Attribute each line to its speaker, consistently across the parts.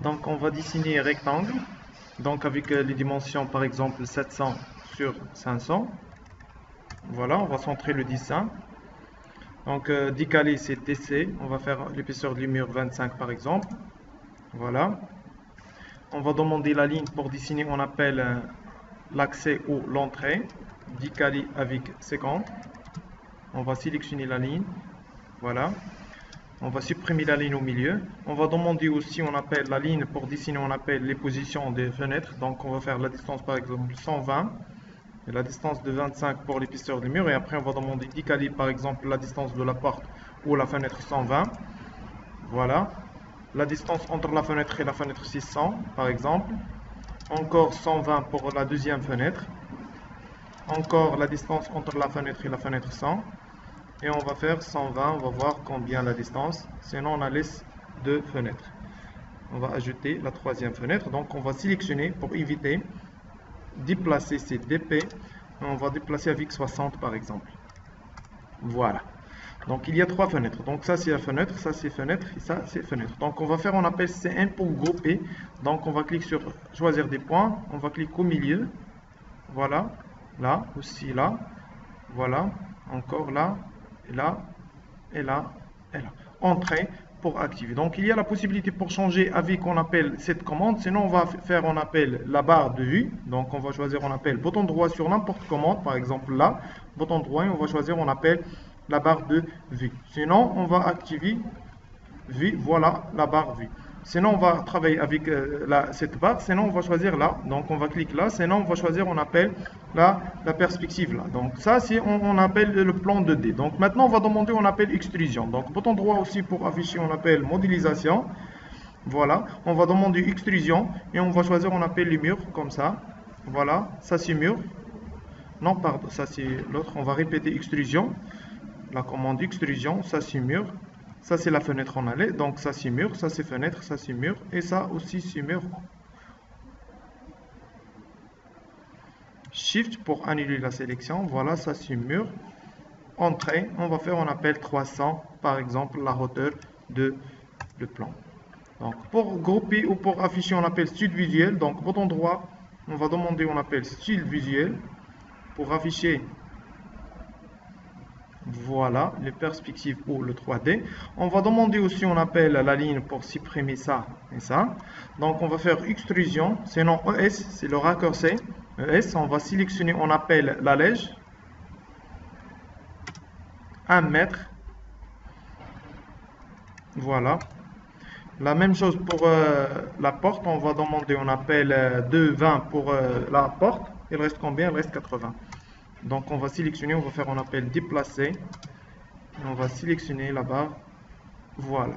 Speaker 1: Donc on va dessiner rectangle. Donc avec les dimensions par exemple 700 sur 500. Voilà, on va centrer le dessin. Donc décaler c'est DC. On va faire l'épaisseur du mur 25 par exemple. Voilà. On va demander la ligne pour dessiner, on appelle l'accès ou l'entrée. Décaler avec 50. On va sélectionner la ligne. Voilà. On va supprimer la ligne au milieu. On va demander aussi, on appelle la ligne pour dessiner, on appelle les positions des fenêtres. Donc on va faire la distance par exemple 120 et la distance de 25 pour l'épaisseur du mur. Et après on va demander décaler par exemple la distance de la porte ou la fenêtre 120. Voilà. La distance entre la fenêtre et la fenêtre 600 par exemple. Encore 120 pour la deuxième fenêtre. Encore la distance entre la fenêtre et la fenêtre 100. Et on va faire 120, on va voir combien la distance. Sinon on a laisse deux fenêtres. On va ajouter la troisième fenêtre. Donc on va sélectionner pour éviter déplacer ces DP. On va déplacer avec 60 par exemple. Voilà. Donc il y a trois fenêtres. Donc ça c'est la fenêtre, ça c'est fenêtre et ça c'est fenêtre. Donc on va faire, on appelle C1 pour grouper. Donc on va cliquer sur choisir des points. On va cliquer au milieu. Voilà. Là, aussi là. Voilà. Encore là. Et là. Et là. Et là. Entrée pour activer. Donc il y a la possibilité pour changer avec, on appelle cette commande. Sinon on va faire, on appelle la barre de vue. Donc on va choisir, on appelle bouton droit sur n'importe commande. Par exemple là. Bouton droit et on va choisir, on appelle la barre de vue. Sinon, on va activer vue. Voilà la barre vue. Sinon, on va travailler avec cette barre. Sinon, on va choisir là. Donc, on va cliquer là. Sinon, on va choisir, on appelle la perspective là. Donc, ça, c'est on appelle le plan 2D. Donc, maintenant, on va demander, on appelle extrusion. Donc, bouton droit aussi pour afficher, on appelle modélisation. Voilà. On va demander extrusion et on va choisir, on appelle les murs comme ça. Voilà. Ça, c'est mur. Non, pardon. Ça, c'est l'autre. On va répéter extrusion. La commande extrusion, ça c'est mur, ça c'est la fenêtre en allée, donc ça c'est mur, ça c'est fenêtre, ça c'est mur, et ça aussi c'est mur. Shift pour annuler la sélection, voilà, ça c'est mur. Entrée, on va faire, on appelle 300, par exemple, la hauteur de le plan. Donc pour grouper ou pour afficher, on appelle style visuel, donc bouton droit, on va demander, on appelle style visuel, pour afficher. Voilà, les perspectives ou le 3D. On va demander aussi, on appelle la ligne pour supprimer ça et ça. Donc, on va faire extrusion. Sinon, ES, c'est le raccourci. ES, on va sélectionner, on appelle la lège. 1 mètre. Voilà. La même chose pour la porte. On va demander, on appelle 2,20 pour la porte. Il reste combien? Il reste 80. Donc on va sélectionner, on va faire, on appelle déplacer. On va sélectionner la barre. Voilà.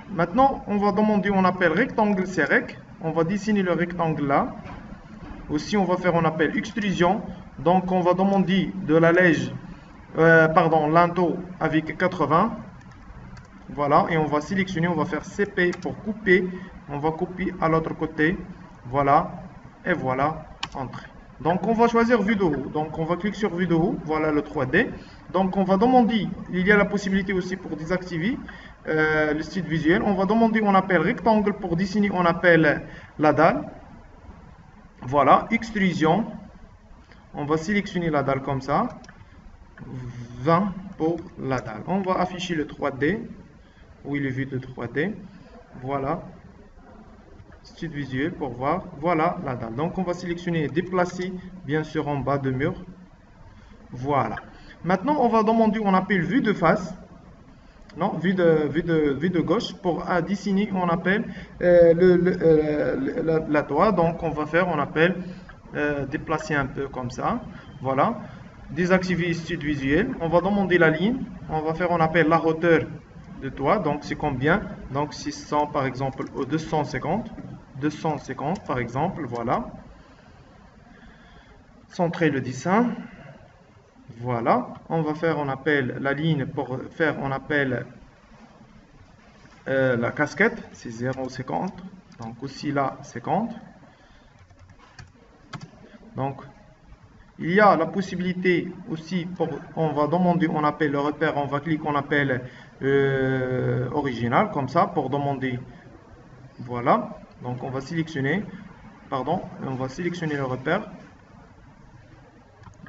Speaker 1: Maintenant, on va demander, on appelle rectangle CREC. On va dessiner le rectangle là. Aussi, on va faire, on appelle extrusion. Donc on va demander de la lège, linteau avec 80. Voilà. Et on va sélectionner, on va faire CP pour couper. On va couper à l'autre côté. Voilà. Et voilà. Entrée. Donc on va choisir vue de haut. Donc on va cliquer sur vue de haut. Voilà le 3D. Donc on va demander, il y a la possibilité aussi pour désactiver le style visuel. On va demander, on appelle rectangle pour dessiner, on appelle la dalle. Voilà, extrusion. On va sélectionner la dalle comme ça. 20 pour la dalle. On va afficher le 3D. Oui, le vue de 3D. Voilà. Style visuel pour voir. Voilà la dalle. Donc on va sélectionner déplacer bien sûr en bas de mur. Voilà. Maintenant on va demander, on appelle vue de face. Non, vue de gauche pour dessiner, on appelle la toile. Donc on va faire, on appelle déplacer un peu comme ça. Voilà. Désactiver style visuel. On va demander la ligne. On va faire, on appelle la hauteur de toit. Donc c'est combien? Donc 600 par exemple ou 250. 250 par exemple, voilà. Centrer le dessin. Voilà. On va faire, on appelle la ligne pour faire, on appelle la casquette. C'est 0,50. Donc aussi là, 50. Donc, il y a la possibilité aussi pour, on va demander, on appelle le repère, on va cliquer, on appelle original, comme ça, pour demander. Voilà. Donc on va sélectionner, on va sélectionner le repère,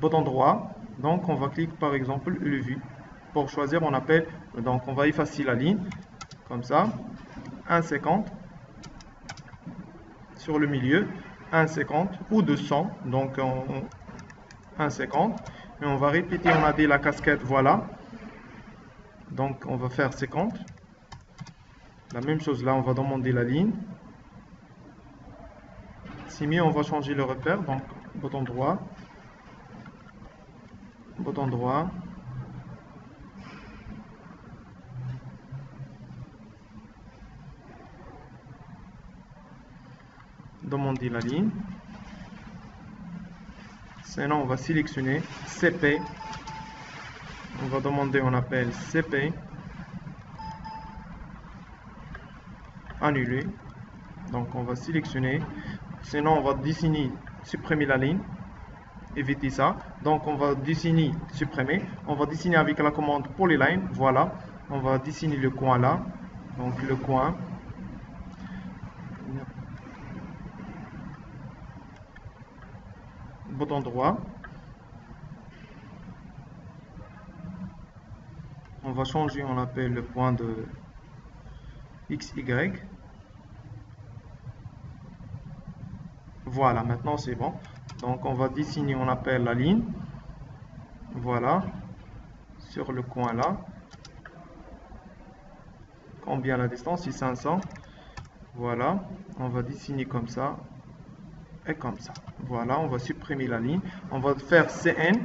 Speaker 1: bouton droit, donc on va cliquer par exemple le vue. Pour choisir, on appelle, donc on va effacer la ligne, comme ça, 1,50 sur le milieu, 1,50 ou 200, donc 1,50, et on va répéter, on a dit la casquette, voilà, donc on va faire 50, la même chose là, on va demander la ligne, c'est mieux, on va changer le repère, donc bouton droit, demander la ligne, sinon on va sélectionner CP, on va demander, on appelle CP, annuler, donc on va sélectionner, sinon on va dessiner, supprimer la ligne, éviter ça, donc on va dessiner, supprimer, on va dessiner avec la commande polyline, voilà, on va dessiner le coin là, donc le coin, bouton droit, on va changer, on appelle le point de XY, voilà, maintenant c'est bon, donc on va dessiner, on appelle la ligne, voilà, sur le coin là, combien la distance, c'est 500, voilà, on va dessiner comme ça, et comme ça, voilà, on va supprimer la ligne, on va faire CN,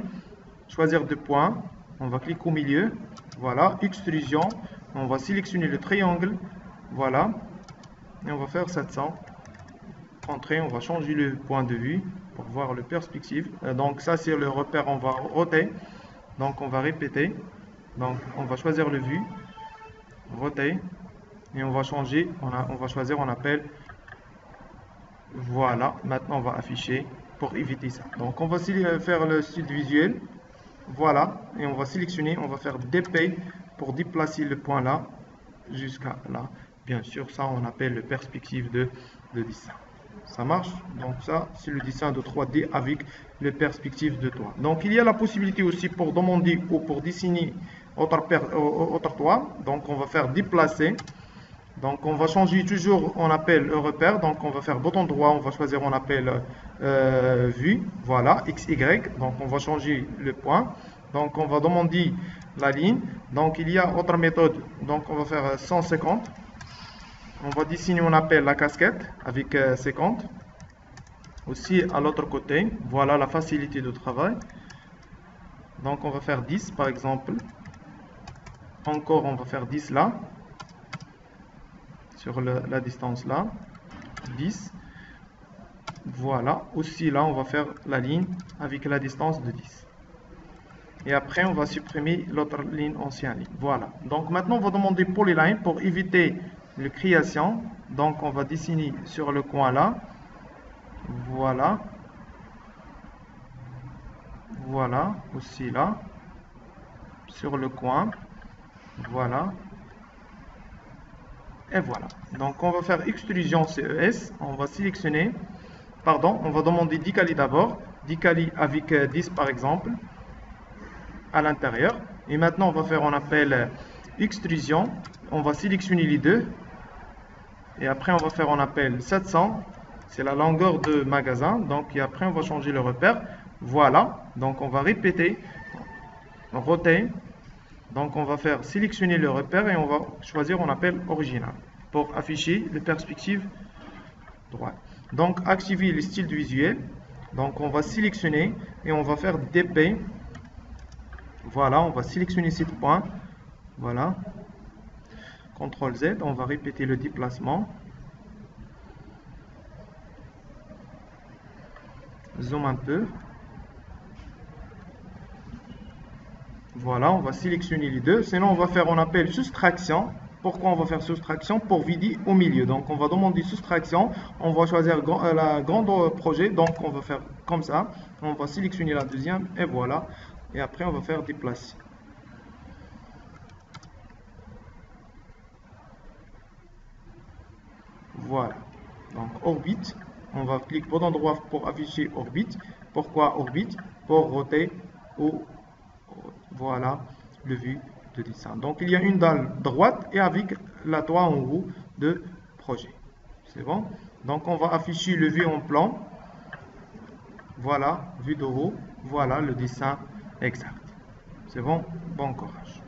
Speaker 1: choisir deux points, on va cliquer au milieu, voilà, extrusion, on va sélectionner le triangle, voilà, et on va faire 700, entrée, on va changer le point de vue pour voir le perspective, donc ça c'est le repère, on va roter, donc on va répéter, donc on va choisir le vue, roter, et on va changer, on va choisir, on appelle, voilà, maintenant on va afficher pour éviter ça, donc on va faire le style visuel, voilà, et on va sélectionner, on va faire DP pour déplacer le point là jusqu'à là. Bien sûr, ça on appelle le perspective de dessin. Ça marche? Donc ça, c'est le dessin de 3D avec le perspective de toit. Donc il y a la possibilité aussi pour demander ou pour dessiner autre toit. Donc on va faire déplacer. Donc on va changer toujours, on appelle le repère, donc on va faire bouton droit, on va choisir, on appelle vue, voilà, XY, donc on va changer le point, donc on va demander la ligne, donc il y a autre méthode, donc on va faire 150, on va dessiner, on appelle la casquette avec 50, aussi à l'autre côté, voilà la facilité de travail, donc on va faire 10 par exemple, encore on va faire 10 là, sur la distance là, 10, voilà, aussi là on va faire la ligne avec la distance de 10, et après on va supprimer l'autre ligne, ancienne ligne, voilà. Donc maintenant on va demander polyline pour éviter la création, donc on va dessiner sur le coin là, voilà, voilà, aussi là, sur le coin, voilà, et voilà. Donc on va faire extrusion CES, on va sélectionner, pardon, on va demander décaler d'abord, décaler avec 10 par exemple, à l'intérieur. Et maintenant on va faire, on appelle extrusion, on va sélectionner les deux, et après on va faire, on appelle 700, c'est la longueur de magasin, donc et après on va changer le repère, voilà, donc on va répéter, roter, donc on va faire sélectionner le repère et on va choisir, on appelle original, pour afficher le perspective droite. Donc activer le style visuel, donc on va sélectionner et on va faire DP, voilà, on va sélectionner ces points, voilà, CTRL Z, on va répéter le déplacement, zoom un peu, voilà, on va sélectionner les deux, sinon on va faire, on appelle soustraction. Pourquoi on va faire soustraction? Pour vider au milieu, donc on va demander soustraction, on va choisir la grande projet, donc on va faire comme ça, on va sélectionner la deuxième, et voilà, et après on va faire déplacer. Voilà. Donc orbite, on va cliquer bon endroit pour afficher orbite. Pourquoi orbite? Pour roter ou voilà le vue de dessin. Donc il y a une dalle droite et avec la toit en haut de projet. C'est bon? Donc on va afficher le vue en plan. Voilà, vue de haut. Voilà le dessin exact. C'est bon? Bon courage.